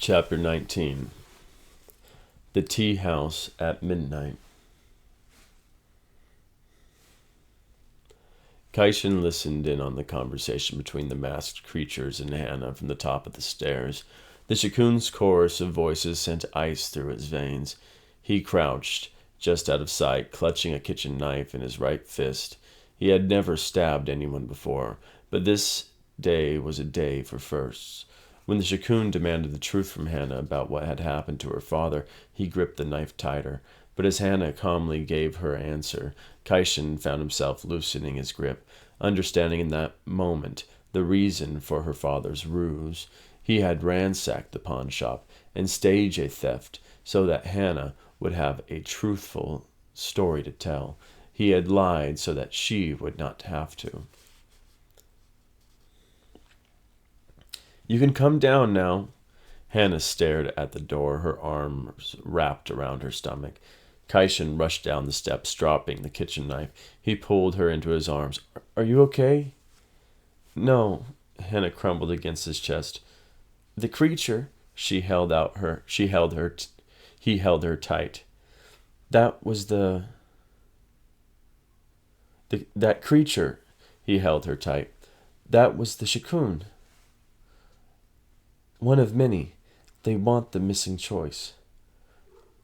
Chapter 19. The Tea House at Midnight. Kaishin listened in on the conversation between the masked creatures and Hannah from the top of the stairs. The Shikkun's chorus of voices sent ice through his veins. He crouched, just out of sight, clutching a kitchen knife in his right fist. He had never stabbed anyone before, but this day was a day for firsts. When the Shikkun demanded the truth from Hannah about what had happened to her father, he gripped the knife tighter. But as Hannah calmly gave her answer, Kaishin found himself loosening his grip, understanding in that moment the reason for her father's ruse. He had ransacked the pawn shop and staged a theft so that Hannah would have a truthful story to tell. He had lied so that she would not have to. "You can come down now." Hannah stared at the door, her arms wrapped around her stomach. Kaishin rushed down the steps, dropping the kitchen knife. He pulled her into his arms. "Are you okay?" "No." Hannah crumbled against his chest. "The creature." He held her tight. "That was that creature." He held her tight. "That was the Shikkun. One of many. They want the missing choice."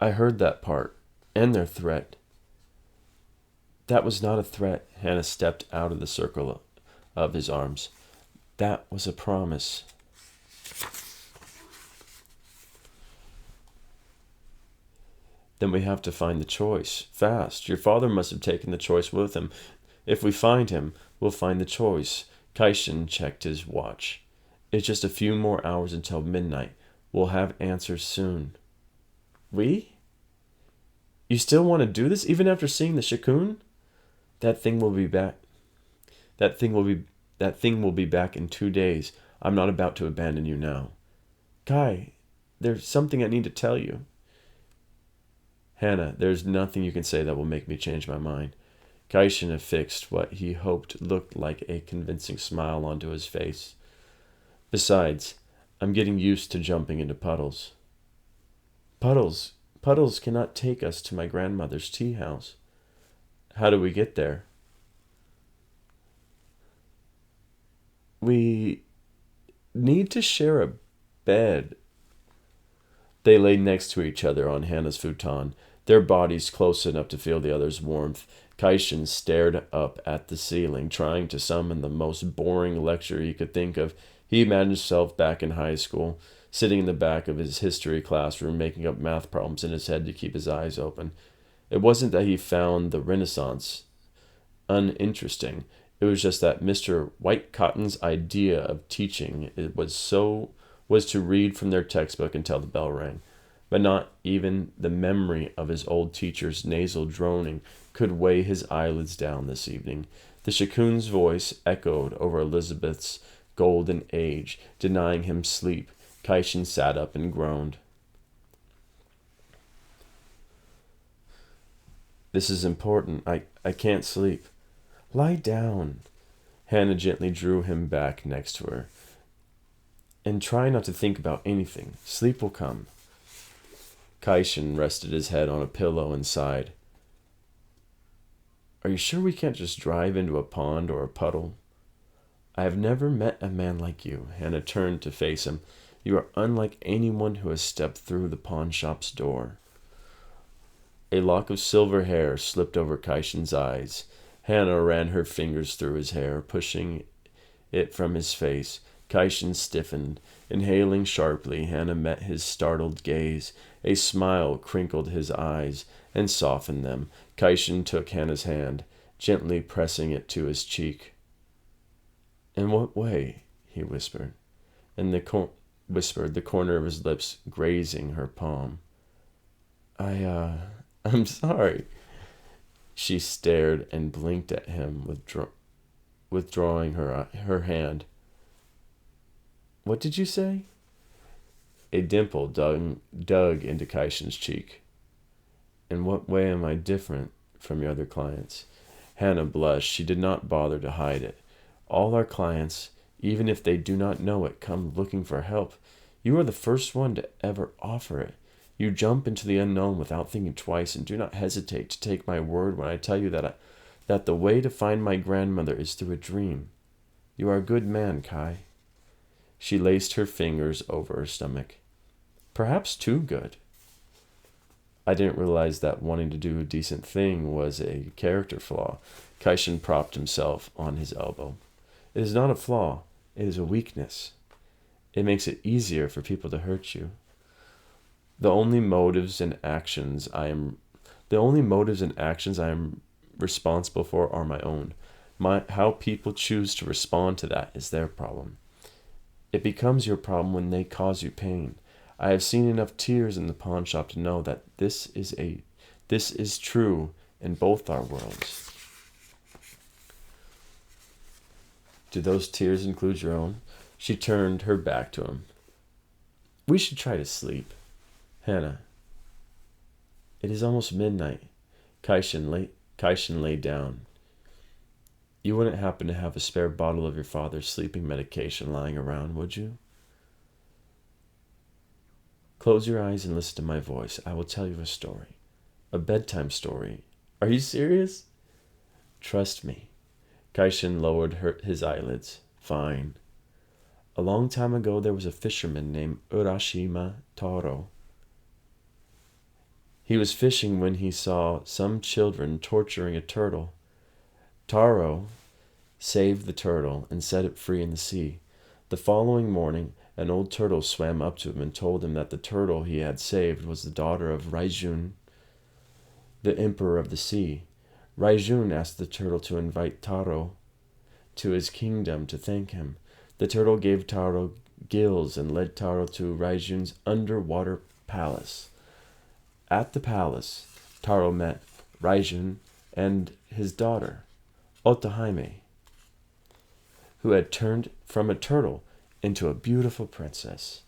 "I heard that part. And their threat." "That was not a threat." Hannah stepped out of the circle of his arms. "That was a promise." "Then we have to find the choice. Fast. Your father must have taken the choice with him. If we find him, we'll find the choice." Kaishin checked his watch. "It's just a few more hours until midnight. We'll have answers soon." "We? You still want to do this, even after seeing the Shikkun?" That thing will be back in 2 days. I'm not about to abandon you now." "Kai, there's something I need to tell you." "Hannah, there's nothing you can say that will make me change my mind." Kaishin affixed what he hoped looked like a convincing smile onto his face. "Besides, I'm getting used to jumping into puddles." Puddles cannot take us to my grandmother's tea house." "How do we get there?" "We need to share a bed." They lay next to each other on Hannah's futon, their bodies close enough to feel the other's warmth. Kaishin stared up at the ceiling, trying to summon the most boring lecture he could think of. He imagined himself back in high school, sitting in the back of his history classroom, making up math problems in his head to keep his eyes open. It wasn't that he found the Renaissance uninteresting. It was just that Mr. Whitecotton's idea of teaching was to read from their textbook until the bell rang. But not even the memory of his old teacher's nasal droning could weigh his eyelids down this evening. The Shikkun's voice echoed over Elizabeth's golden age, denying him sleep. Kaishin sat up and groaned. "This is important. I can't sleep." "Lie down." Hannah gently drew him back next to her. "And try not to think about anything. Sleep will come." Kaishin rested his head on a pillow and sighed. "Are you sure we can't just drive into a pond or a puddle?" "I have never met a man like you." Hannah turned to face him. "You are unlike anyone who has stepped through the pawn shop's door." A lock of silver hair slipped over Kaishin's eyes. Hannah ran her fingers through his hair, pushing it from his face. Kaishin stiffened. Inhaling sharply, Hannah met his startled gaze. A smile crinkled his eyes and softened them. Kaishin took Hannah's hand, gently pressing it to his cheek. "In what way?" he whispered, the corner of his lips grazing her palm. I'm sorry." She stared and blinked at him, withdrawing her hand. "What did you say?" A dimple dug into Kaishin's cheek. "In what way am I different from your other clients?" Hannah blushed. She did not bother to hide it. "All our clients, even if they do not know it, come looking for help. You are the first one to ever offer it. You jump into the unknown without thinking twice, and do not hesitate to take my word when I tell you that the way to find my grandmother is through a dream. You are a good man, Kai." She laced her fingers over her stomach. "Perhaps too good." I didn't realize that wanting to do a decent thing was a character flaw. Kaishin propped himself on his elbow. "It is not a flaw. It is a weakness. It makes it easier for people to hurt you. The only motives and actions I am responsible for are my own. How people choose to respond to that is their problem. It becomes your problem when they cause you pain. I have seen enough tears in the pawn shop to know that this is true in both our worlds." "Do those tears include your own?" She turned her back to him. "We should try to sleep. Hannah, it is almost midnight." Kaishin lay down. "You wouldn't happen to have a spare bottle of your father's sleeping medication lying around, would you? Close your eyes and listen to my voice. I will tell you a story. A bedtime story. Are you serious?" "Trust me." Kaishin lowered his eyelids. "Fine. A long time ago there was a fisherman named Urashima Taro. He was fishing when he saw some children torturing a turtle. Taro saved the turtle and set it free in the sea. The following morning, an old turtle swam up to him and told him that the turtle he had saved was the daughter of Raijun, the emperor of the sea. Raijun asked the turtle to invite Taro to his kingdom to thank him. The turtle gave Taro gills and led Taro to Raijun's underwater palace. At the palace, Taro met Raijun and his daughter, Otohime, who had turned from a turtle into a beautiful princess.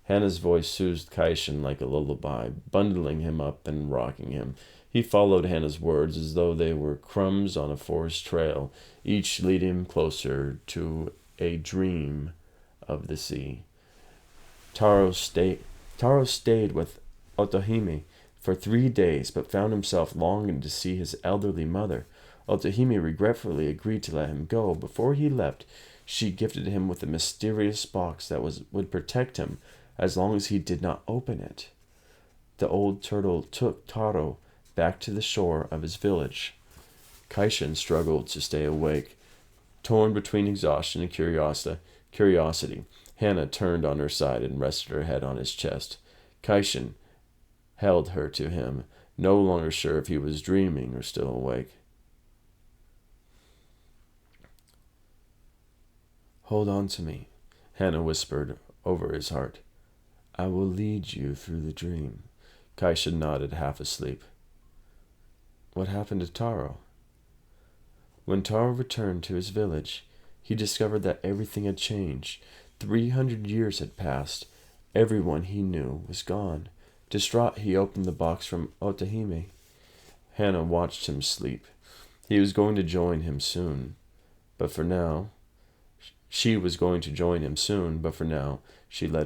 Hannah's voice soothed Kaishin like a lullaby, bundling him up and rocking him. He followed Hannah's words as though they were crumbs on a forest trail, each leading him closer to a dream of the sea. Taro stayed with Otohime for 3 days, but found himself longing to see his elderly mother. Otohime regretfully agreed to let him go. Before he left, she gifted him with a mysterious box that would protect him as long as he did not open it. The old turtle took Taro back to the shore of his village. Kaishin struggled to stay awake, torn between exhaustion and curiosity. Hannah turned on her side and rested her head on his chest. Kaishin held her to him, no longer sure if he was dreaming or still awake. "Hold on to me," Hannah whispered over his heart. "I will lead you through the dream." Kaishin nodded, half asleep. "What happened to Taro?" When Taro returned to his village, he discovered that everything had changed. 300 years had passed. Everyone he knew was gone. Distraught, he opened the box from Otohime. Hannah watched him sleep. He was going to join him soon, but for now, she let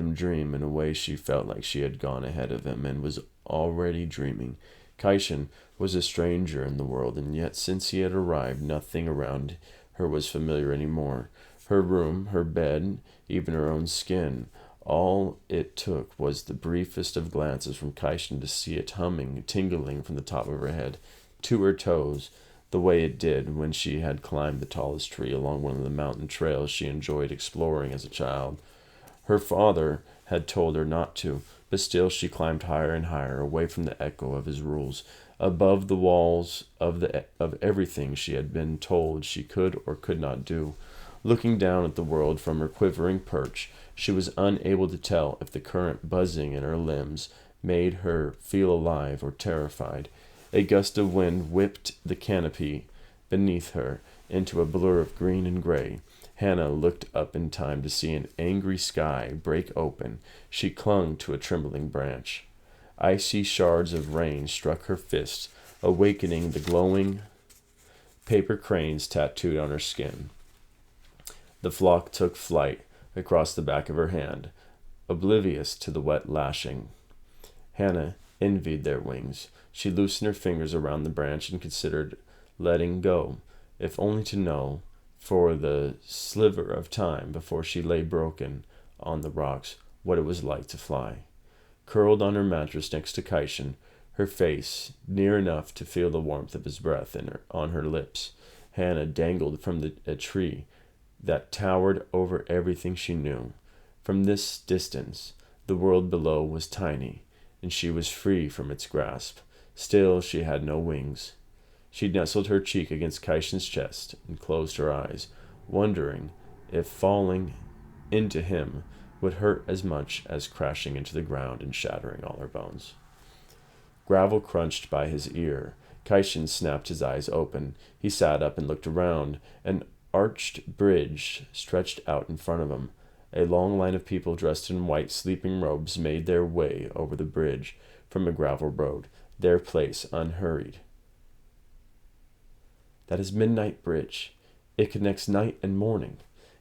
him dream in a way she felt like she had gone ahead of him and was already dreaming. Kaishin was a stranger in the world, and yet since he had arrived, nothing around her was familiar anymore. Her room, her bed, even her own skin. All it took was the briefest of glances from Kaishin to see it humming, tingling from the top of her head to her toes, the way it did when she had climbed the tallest tree along one of the mountain trails she enjoyed exploring as a child. Her father had told her not to, but still she climbed higher and higher, away from the echo of his rules, above the walls of everything she had been told she could or could not do. Looking down at the world from her quivering perch, she was unable to tell if the current buzzing in her limbs made her feel alive or terrified. A gust of wind whipped the canopy beneath her into a blur of green and gray. Hannah looked up in time to see an angry sky break open. She clung to a trembling branch. Icy shards of rain struck her fists, awakening the glowing paper cranes tattooed on her skin. The flock took flight across the back of her hand. oblivious to the wet lashing. Hannah envied their wings. She loosened her fingers around the branch and considered letting go, if only to know, for the sliver of time before she lay broken on the rocks, what it was like to fly. Curled on her mattress next to Kaishan, her face near enough to feel the warmth of his breath on her lips, Hannah dangled from a tree that towered over everything she knew. From this distance, the world below was tiny, and she was free from its grasp. Still, she had no wings. She nestled her cheek against Kaishan's chest and closed her eyes, wondering if falling into him would hurt as much as crashing into the ground and shattering all her bones. Gravel crunched by his ear. Kaishan snapped his eyes open. He sat up and looked around. An arched bridge stretched out in front of him. A long line of people dressed in white sleeping robes made their way over the bridge from a gravel road, their place unhurried. That is Midnight Bridge. It connects night and morning.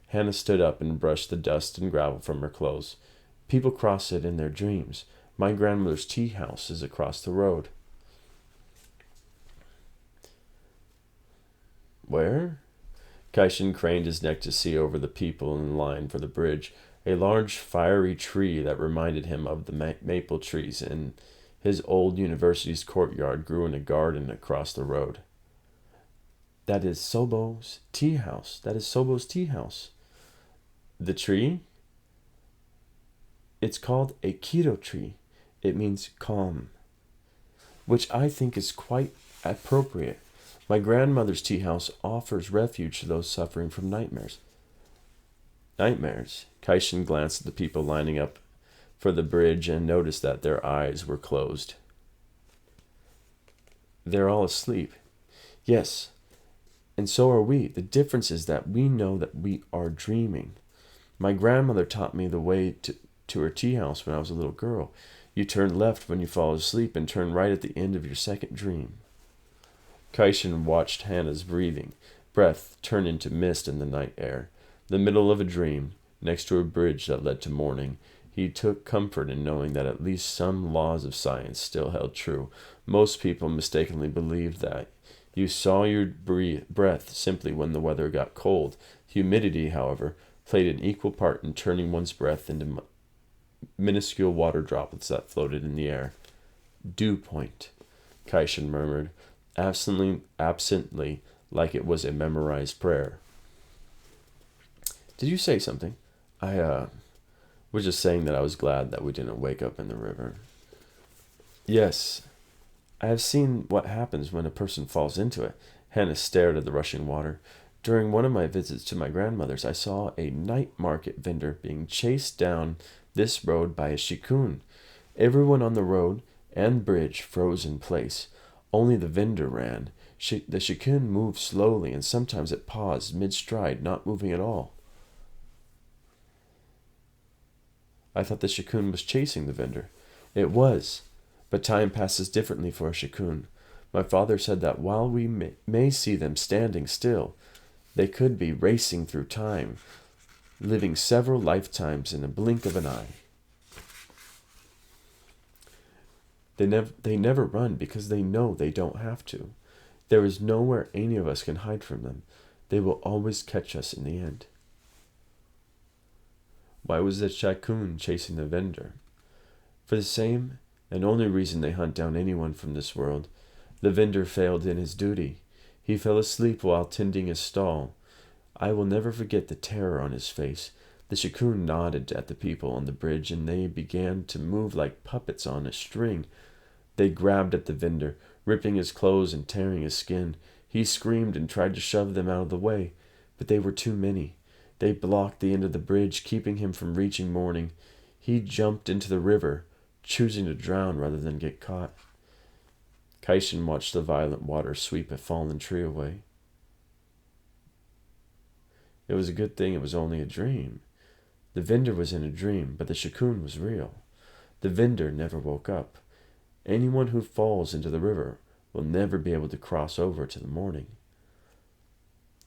Hannah stood up and brushed the dust and gravel from her clothes. People cross it in their dreams. My grandmother's tea house is across the road. Where? Kaishan craned his neck to see over the people in line for the bridge. A large fiery tree that reminded him of the maple trees in his old university's courtyard grew in a garden across the road. That is Sobo's tea house. That is Sobo's tea house. The tree? It's called a Kiro tree. It means calm, which I think is quite appropriate. My grandmother's tea house offers refuge to those suffering from nightmares. Nightmares? Kaishan glanced at the people lining up for the bridge and noticed that their eyes were closed. They're all asleep. Yes, and so are we. The difference is that we know that we are dreaming. My grandmother taught me the way to her tea house when I was a little girl. You turn left when you fall asleep and turn right at the end of your second dream. Kaishan watched Hannah's breath turn into mist in the night air. The middle of a dream, next to a bridge that led to morning, he took comfort in knowing that at least some laws of science still held true. Most people mistakenly believed that you saw your breath simply when the weather got cold. Humidity, however, played an equal part in turning one's breath into minuscule water droplets that floated in the air. Dew point, Kaishan murmured, absently, like it was a memorized prayer. Did you say something? I was just saying that I was glad that we didn't wake up in the river. Yes, I have seen what happens when a person falls into it. Hannah stared at the rushing water. During one of my visits to my grandmother's, I saw a night market vendor being chased down this road by a shikun. Everyone on the road and bridge froze in place. Only the vendor ran. The shikun moved slowly, and sometimes it paused mid-stride, not moving at all. I thought the shikun was chasing the vendor. It was, but time passes differently for a shikun. My father said that while we may see them standing still, they could be racing through time, living several lifetimes in a blink of an eye. They never run because they know they don't have to. There is nowhere any of us can hide from them. They will always catch us in the end. Why was the shikun chasing the vendor? For the same and only reason they hunt down anyone from this world. The vendor failed in his duty. He fell asleep while tending his stall. I will never forget the terror on his face. The shikun nodded at the people on the bridge, and they began to move like puppets on a string. They grabbed at the vendor, ripping his clothes and tearing his skin. He screamed and tried to shove them out of the way, but they were too many. They blocked the end of the bridge, keeping him from reaching morning. He jumped into the river, choosing to drown rather than get caught. Kaishan watched the violent water sweep a fallen tree away. It was a good thing it was only a dream. The vendor was in a dream, but the shikun was real. The vendor never woke up. Anyone who falls into the river will never be able to cross over to the morning.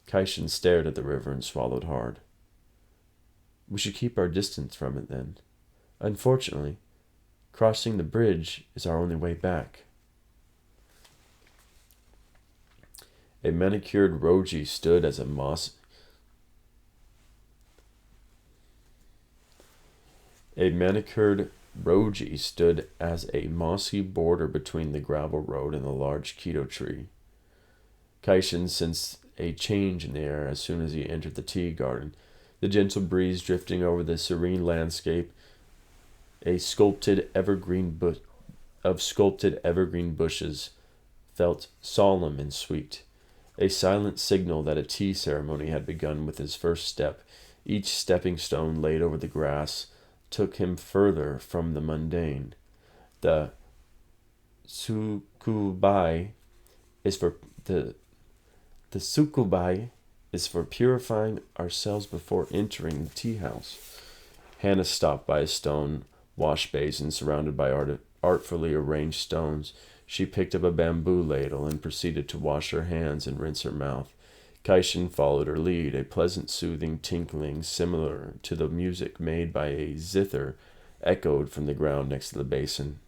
Kaishan stared at the river and swallowed hard. We should keep our distance from it then. Unfortunately, crossing the bridge is our only way back. A manicured Roji stood as a mossy border between the gravel road and the large Keto tree. Kaishin sensed a change in the air as soon as he entered the tea garden. The gentle breeze drifting over the serene landscape, a sculpted evergreen bushes, felt solemn and sweet. A silent signal that a tea ceremony had begun with his first step. Each stepping stone laid over the grass took him further from the mundane. The sukubai is for the sukubai is for purifying ourselves before entering the tea house. Hannah stopped by a stone wash basin surrounded by artfully arranged stones. She picked up a bamboo ladle and proceeded to wash her hands and rinse her mouth. Kaishin followed her lead. A pleasant, soothing tinkling similar to the music made by a zither echoed from the ground next to the basin.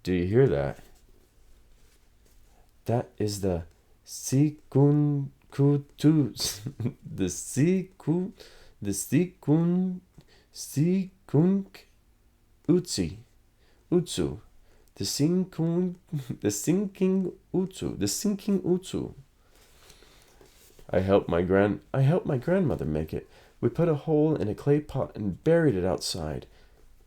Do you hear that? That is the sikunkutus. Sikunk utsu. The sinking utsu. I helped my grandmother make it. We put a hole in a clay pot and buried it outside.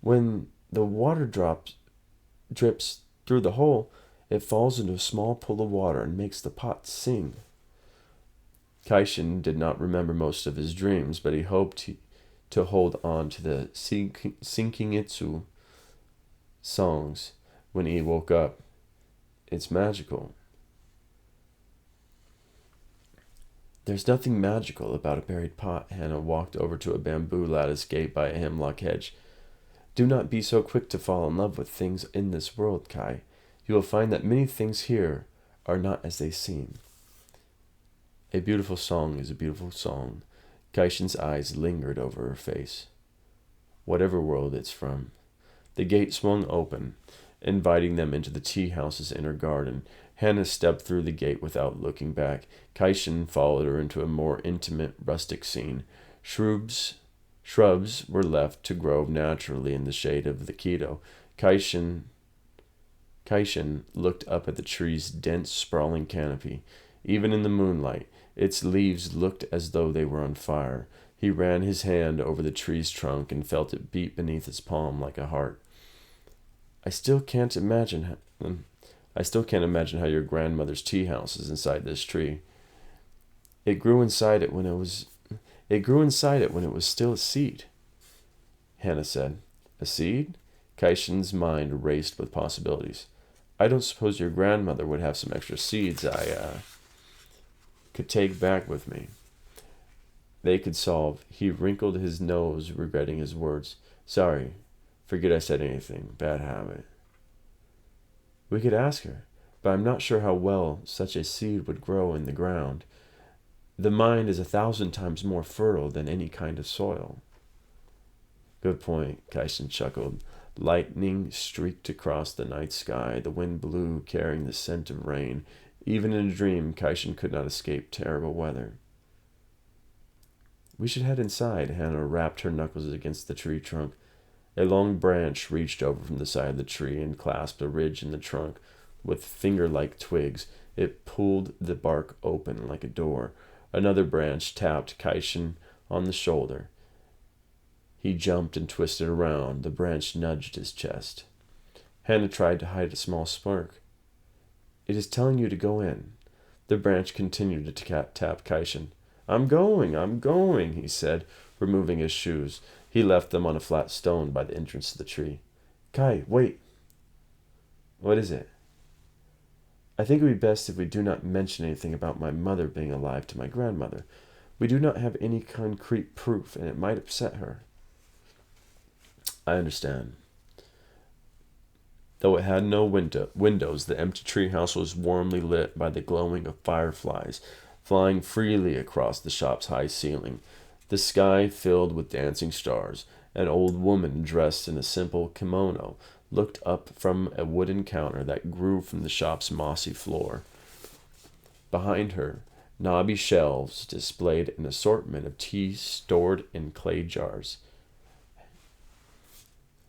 When the water drips through the hole, it falls into a small pool of water and makes the pot sing. Kaishin did not remember most of his dreams, but he hoped to hold on to the sinking itsu songs when he woke up. It's magical. There's nothing magical about a buried pot. Hannah walked over to a bamboo lattice gate by a hemlock hedge. Do not be so quick to fall in love with things in this world, Kai. You will find that many things here are not as they seem. A beautiful song is a beautiful song. Kaishin's eyes lingered over her face. Whatever world it's from. The gate swung open, inviting them into the tea house's inner garden. Hannah stepped through the gate without looking back. Kaishin followed her into a more intimate, rustic scene. Shrubs were left to grow naturally in the shade of the Keto. Kaishin looked up at the tree's dense, sprawling canopy. Even in the moonlight, its leaves looked as though they were on fire. He ran his hand over the tree's trunk and felt it beat beneath his palm like a heart. I still can't imagine how your grandmother's tea house is inside this tree. It grew inside it when it was still a seed, Hannah said. A seed? Kaishin's mind raced with possibilities. I don't suppose your grandmother would have some extra seeds I could take back with me. They could solve. He wrinkled his nose, regretting his words. Sorry. Forget I said anything. Bad habit. We could ask her, but I'm not sure how well such a seed would grow in the ground. The mind is 1,000 times more fertile than any kind of soil. Good point, Kaishin chuckled. Lightning streaked across the night sky. The wind blew, carrying the scent of rain. Even in a dream, Kaishin could not escape terrible weather. We should head inside. Hannah rapped her knuckles against the tree trunk. A long branch reached over from the side of the tree and clasped a ridge in the trunk with finger-like twigs. It pulled the bark open like a door. Another branch tapped Kaishin on the shoulder. He jumped and twisted around. The branch nudged his chest. Hannah tried to hide a small smirk. It is telling you to go in. The branch continued to tap Kaishin. I'm going, he said, removing his shoes. He left them on a flat stone by the entrance to the tree. Kai, wait. What is it? I think it would be best if we do not mention anything about my mother being alive to my grandmother. We do not have any concrete proof, and it might upset her. I understand. Though it had no windows, the empty treehouse was warmly lit by the glowing of fireflies, flying freely across the shop's high ceiling. The sky filled with dancing stars. An old woman dressed in a simple kimono looked up from a wooden counter that grew from the shop's mossy floor. Behind her, knobby shelves displayed an assortment of tea stored in clay jars.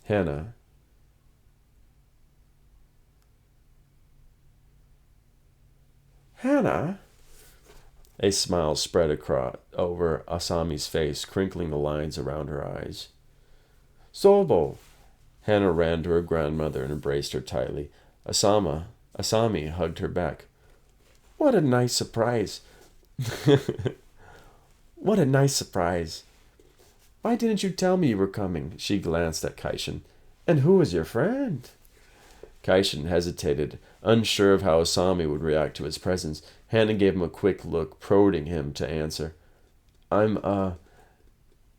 Hannah Hannah? A smile spread over Asami's face, crinkling the lines around her eyes. Sobo! Hannah ran to her grandmother and embraced her tightly. Asami hugged her back. What a nice surprise. What a nice surprise. Why didn't you tell me you were coming? She glanced at Kaishin. And who is your friend? Kaishin hesitated, unsure of how Asami would react to his presence. Hannah gave him a quick look, prodding him to answer. I'm,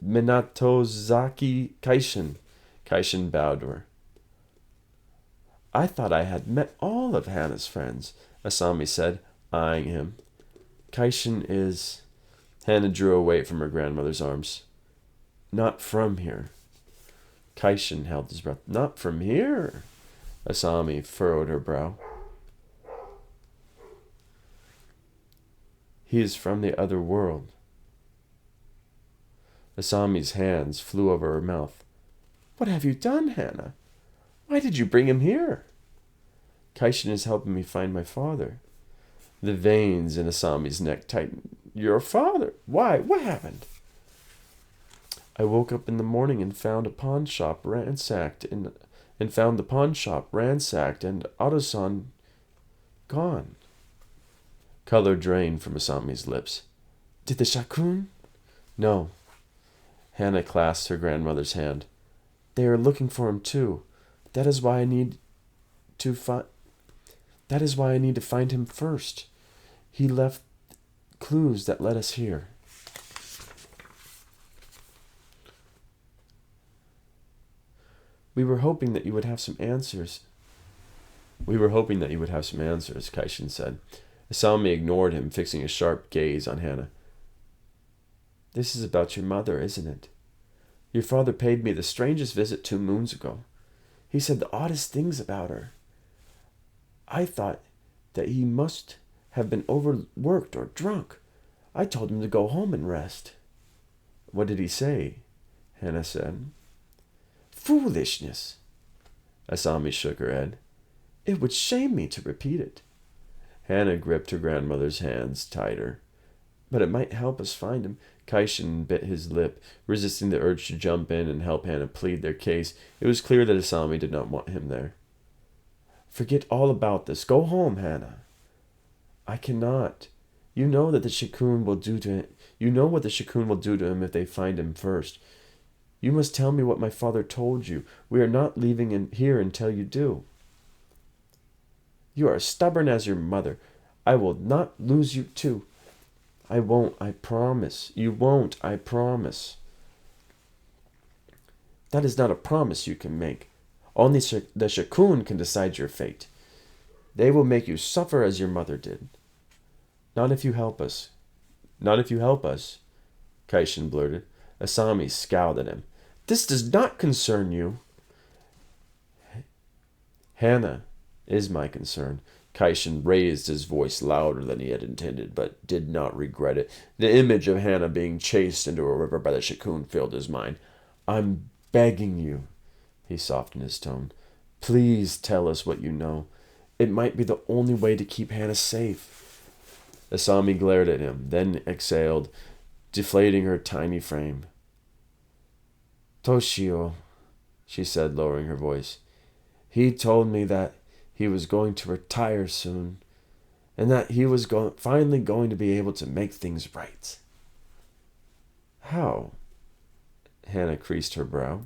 Minatozaki Kaishin. Kaishin bowed to her. I thought I had met all of Hannah's friends, Asami said, eyeing him. Kaishin is... Hannah drew away from her grandmother's arms. Not from here. Kaishin held his breath. Not from here? Asami furrowed her brow. He is from the other world. Asami's hands flew over her mouth. What have you done, Hannah? Why did you bring him here? Kaishin is helping me find my father. The veins in Asami's neck tightened. Your father? Why? What happened? I woke up in the morning and found the pawn shop ransacked and Otto-san gone. Color drained from Asami's lips. Did the Shakun? No. Hannah clasped her grandmother's hand. They are looking for him too. That is why I need to find him first. He left clues that led us here. We were hoping that you would have some answers. Kaishin said. Asami ignored him, fixing a sharp gaze on Hannah. This is about your mother, isn't it? Your father paid me the strangest visit 2 moons ago. He said the oddest things about her. I thought that he must have been overworked or drunk. I told him to go home and rest. What did he say? Hannah said. Foolishness. Asami shook her head. It would shame me to repeat it. Hannah gripped her grandmother's hands tighter. But it might help us find him. Kaishin bit his lip, resisting the urge to jump in and help Hannah plead their case. It was clear that Asami did not want him there. Forget all about this. Go home, Hannah. I cannot. You know what the Shikun will do to him if they find him first. You must tell me what my father told you. We are not leaving here until you do. You are stubborn as your mother. I will not lose you too. I won't, I promise. You won't, I promise. That is not a promise you can make. Only the Shikun can decide your fate. They will make you suffer as your mother did. Not if you help us. Not if you help us, Kaishin blurted. Asami scowled at him. This does not concern you. Hannah is my concern. Kaishin raised his voice louder than he had intended, but did not regret it. The image of Hannah being chased into a river by the Shikun filled his mind. I'm begging you, he softened his tone. Please tell us what you know. It might be the only way to keep Hannah safe. Asami glared at him, then exhaled, deflating her tiny frame. Toshio, she said, lowering her voice. He told me that he was going to retire soon, and that he was finally going to be able to make things right. How? Hannah creased her brow.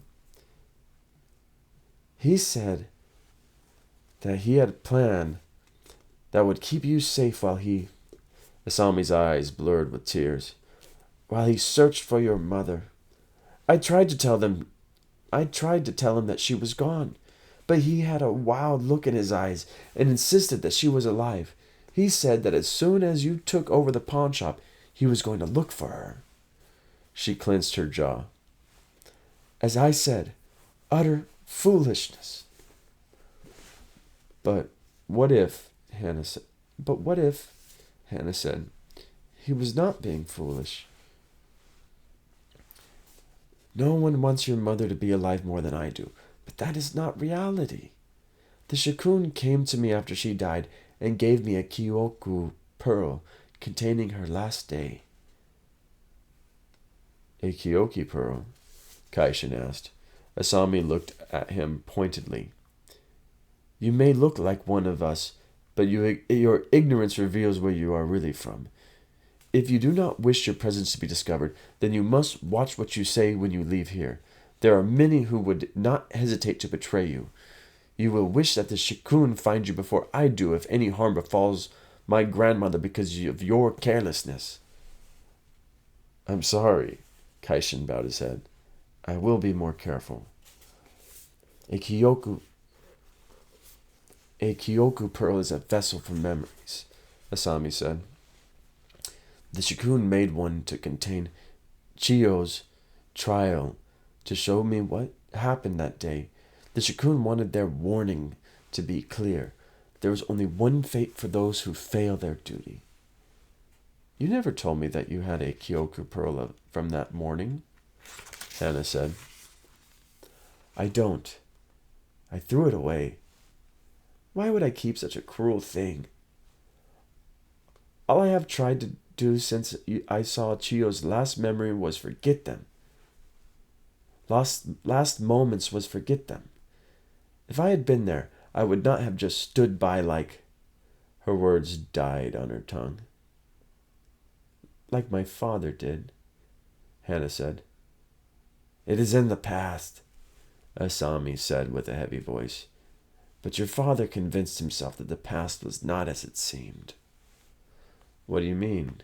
He said that he had a plan that would keep you safe while he... Asami's eyes blurred with tears. While he searched for your mother. I tried to tell him that she was gone, but he had a wild look in his eyes and insisted that she was alive. He said that as soon as you took over the pawn shop, he was going to look for her. She clenched her jaw. As I said, utter foolishness. But what if, Hannah said, but what if, Hannah said, he was not being foolish? No one wants your mother to be alive more than I do, but that is not reality. The Shikun came to me after she died and gave me a Kyoku pearl containing her last day. A Kyoki pearl? Kaishin asked. Asami looked at him pointedly. You may look like one of us, but your ignorance reveals where you are really from. If you do not wish your presence to be discovered, then you must watch what you say when you leave here. There are many who would not hesitate to betray you. You will wish that the Shikun find you before I do if any harm befalls my grandmother because of your carelessness. I'm sorry, Kaishin bowed his head. I will be more careful. A Kyoku pearl is a vessel for memories, Asami said. The Shikun made one to contain Chiyo's trial to show me what happened that day. The Shikun wanted their warning to be clear. There is only one fate for those who fail their duty. You never told me that you had a Kyoku pearl from that morning, Hannah said. I don't. I threw it away. Why would I keep such a cruel thing? All I have tried to do since I saw Chiyo's last memory was forget them. Last moments was forget them. If I had been there, I would not have just stood by like... Her words died on her tongue. Like my father did, Hannah said. It is in the past, Asami said with a heavy voice. But your father convinced himself that the past was not as it seemed. What do you mean?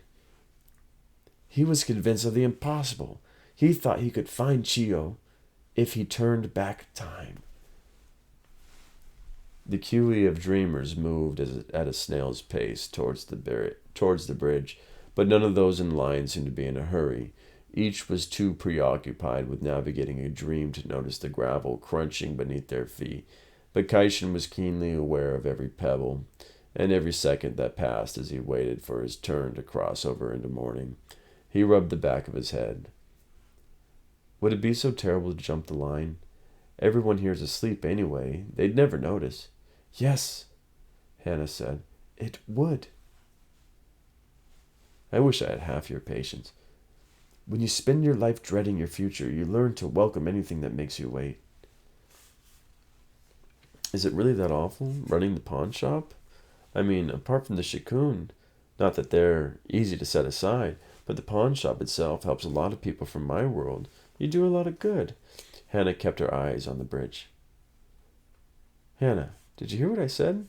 He was convinced of the impossible. He thought he could find Chiyo if he turned back time. The queue of dreamers moved at a snail's pace towards the bridge, but none of those in line seemed to be in a hurry. Each was too preoccupied with navigating a dream to notice the gravel crunching beneath their feet. But Kaishin was keenly aware of every pebble and every second that passed as he waited for his turn to cross over into morning. He rubbed the back of his head. Would it be so terrible to jump the line? Everyone here is asleep anyway. They'd never notice. Yes, Hannah said. It would. I wish I had half your patience. When you spend your life dreading your future, you learn to welcome anything that makes you wait. Is it really that awful, running the pawn shop? I mean, apart from the Shikun, not that they're easy to set aside, but the pawn shop itself helps a lot of people from my world. You do a lot of good. Hannah kept her eyes on the bridge. Hannah, did you hear what I said?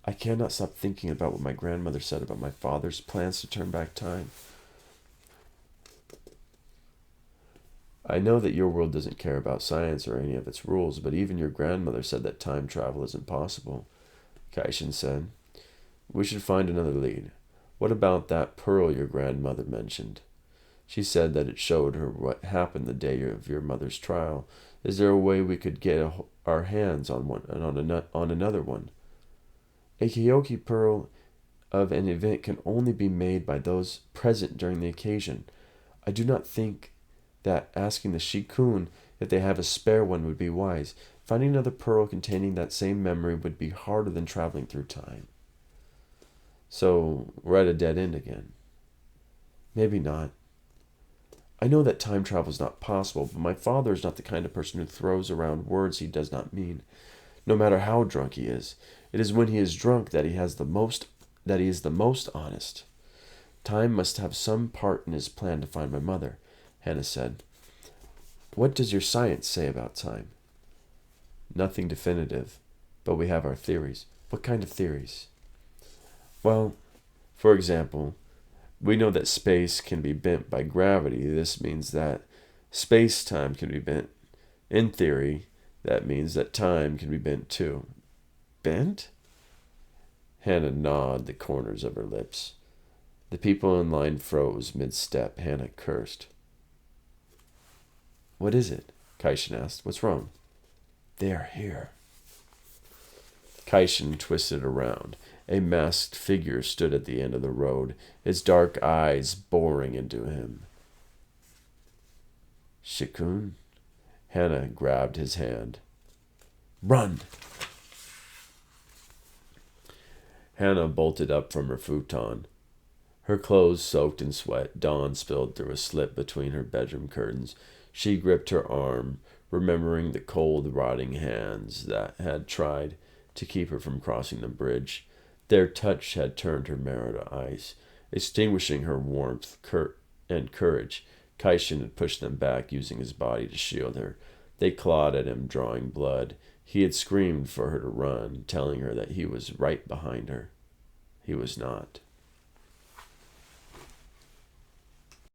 I cannot stop thinking about what my grandmother said about my father's plans to turn back time. I know that your world doesn't care about science or any of its rules, but even your grandmother said that time travel is impossible, Kaishin said. We should find another lead. What about that pearl your grandmother mentioned? She said that it showed her what happened the day of your mother's trial. Is there a way we could get our hands on another one? A Kyoki pearl of an event can only be made by those present during the occasion. I do not think that asking the Shikun if they have a spare one would be wise. Finding another pearl containing that same memory would be harder than traveling through time. So we're at a dead end again. Maybe not. I know that time travel is not possible, but my father is not the kind of person who throws around words he does not mean, no matter how drunk he is. It is when he is drunk that he is the most honest. Time must have some part in his plan to find my mother, Hannah said. What does your science say about time? Nothing definitive, but we have our theories. What kind of theories? Well, for example, we know that space can be bent by gravity. This means that space-time can be bent. In theory, that means that time can be bent too. Bent? Hannah gnawed the corners of her lips. The people in line froze mid-step. Hannah cursed. What is it? Kaishin asked. What's wrong? They are here. Kaishin twisted around. A masked figure stood at the end of the road, its dark eyes boring into him. Shikun? Hannah grabbed his hand. Run! Hannah bolted up from her futon. Her clothes soaked in sweat, dawn spilled through a slit between her bedroom curtains. She gripped her arm, remembering the cold, rotting hands that had tried to keep her from crossing the bridge. Their touch had turned her marrow to ice, extinguishing her warmth and courage. Kaishin had pushed them back, using his body to shield her. They clawed at him, drawing blood. He had screamed for her to run, telling her that he was right behind her. He was not.